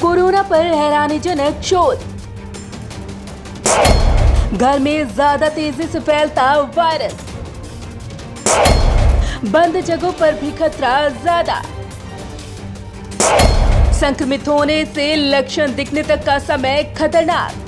Corona पर हैरानीजनक शोध। घर में ज्यादा तेजी से फैलता वायरस। बंद जगहों पर भी खतरा ज्यादा। संक्रमित होने से लक्षण दिखने तक का समय खतरनाक।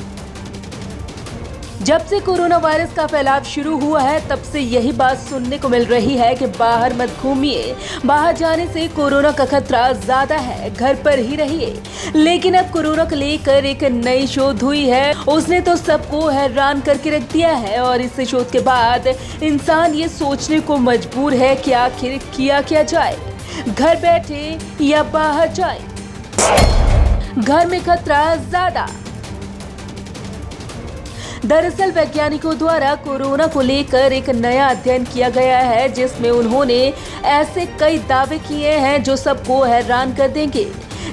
जब से कोरोना वायरस का फैलाव शुरू हुआ है तब से यही बात सुनने को मिल रही है कि बाहर मत घूमिए, बाहर जाने से कोरोना का खतरा ज्यादा है, घर पर ही रहिए। लेकिन अब कोरोना को लेकर एक नई शोध हुई है, उसने तो सबको हैरान करके रख दिया है। और इस शोध के बाद इंसान ये सोचने को मजबूर है कि आखिर किया क्या जाए, घर बैठे या बाहर जाए। घर में खतरा ज्यादा। दरअसल वैज्ञानिकों द्वारा कोरोना को लेकर एक नया अध्ययन किया गया है, जिसमें उन्होंने ऐसे कई दावे किए हैं जो सबको हैरान कर देंगे।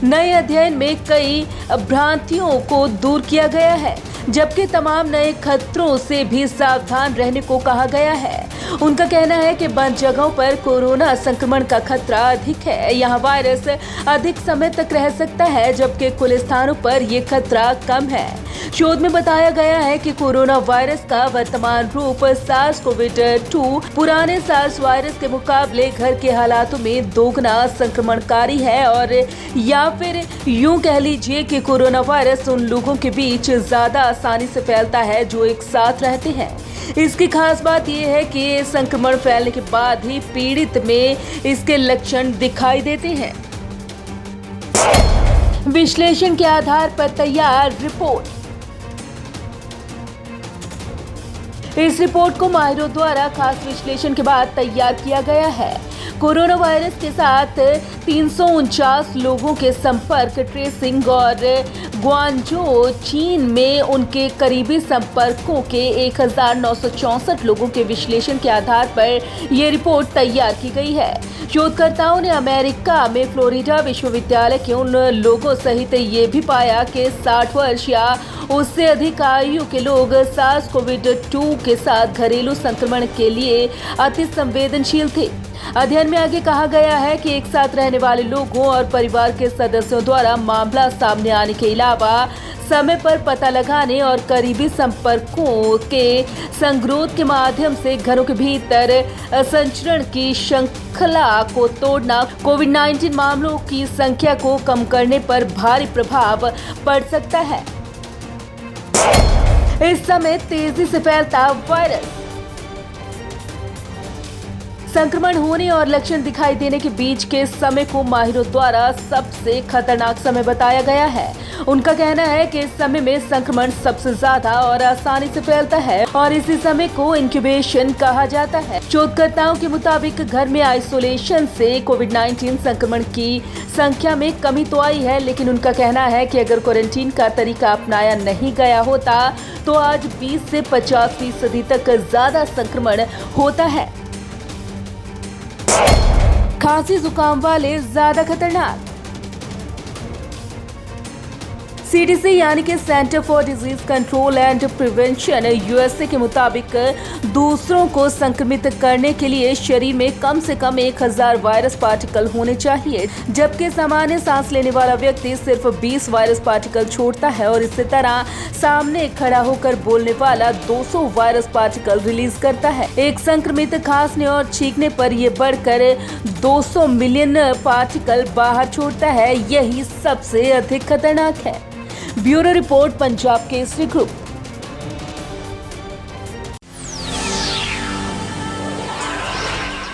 नए अध्ययन में कई भ्रांतियों को दूर किया गया है, जबकि तमाम नए खतरों से भी सावधान रहने को कहा गया है। उनका कहना है कि बंद जगहों पर कोरोना संक्रमण का खतरा अधिक है, यहाँ वायरस अधिक समय तक रह सकता है, जबकि खुले स्थानों पर ये खतरा कम है। शोध में बताया गया है कि कोरोना वायरस का वर्तमान रूप SARS-CoV-2 पुराने सार्स वायरस के मुकाबले घर के हालातों में दोगुना संक्रमणकारी है, और या फिर यूं कह लीजिए कि कोरोना वायरस उन लोगों के बीच ज्यादा आसानी से फैलता है जो एक साथ रहते हैं। इसकी खास बात यह है कि संक्रमण फैलने के बाद ही पीड़ित में इसके लक्षण दिखाई देते हैं। विश्लेषण के आधार पर तैयार रिपोर्ट। इस रिपोर्ट को माहिरों द्वारा खास विश्लेषण के बाद तैयार किया गया है। कोरोना वायरस के साथ 349 लोगों के संपर्क ट्रेसिंग और ग्वांझो चीन में उनके करीबी संपर्कों के 1964 लोगों के विश्लेषण के आधार पर यह रिपोर्ट तैयार की गई है। शोधकर्ताओं ने अमेरिका में फ्लोरिडा विश्वविद्यालय के उन लोगों सहित ये भी पाया कि 60 वर्ष या उससे अधिक आयु के लोग SARS-CoV-2 के साथ घरेलू संक्रमण के लिए अति संवेदनशील थे। अध्ययन में आगे कहा गया है कि एक साथ रहने वाले लोगों और परिवार के सदस्यों द्वारा मामला सामने आने के अलावा समय पर पता लगाने और करीबी संपर्कों के संगरोध के माध्यम से घरों के भीतर संचरण की श्रृंखला को तोड़ना कोविड-19 मामलों की संख्या को कम करने पर भारी प्रभाव पड़ सकता है। इस समय तेजी से फैलता वायरस। संक्रमण होने और लक्षण दिखाई देने के बीच के समय को माहिरों द्वारा सबसे खतरनाक समय बताया गया है। उनका कहना है कि इस समय में संक्रमण सबसे ज्यादा और आसानी से फैलता है और इसी समय को इंक्यूबेशन कहा जाता है। शोधकर्ताओं के मुताबिक घर में आइसोलेशन से कोविड-19 संक्रमण की संख्या में कमी तो आई है, लेकिन उनका कहना है कि अगर क्वारंटीन का तरीका अपनाया नहीं गया होता तो आज 20 से 50% तक ज्यादा संक्रमण होता है। खांसी जुकाम वाले ज्यादा खतरनाक। CDC यानी कि centre for disease control and prevention USA के मुताबिक दूसरों को संक्रमित करने के लिए शरीर में कम से कम 1000 वायरस पार्टिकल होने चाहिए, जबकि सामान्य सांस लेने वाला व्यक्ति सिर्फ 20 वायरस पार्टिकल छोड़ता है और इसी तरह सामने खड़ा होकर बोलने वाला 200 वायरस पार्टिकल रिलीज करता है। एक संक्रमित खांसने और छींकने पर यह बढ़कर 200 मिलियन पार्टिकल बाहर छोड़ता है। यही सबसे अधिक खतरनाक है। Bureau report, Punjab Kesari group.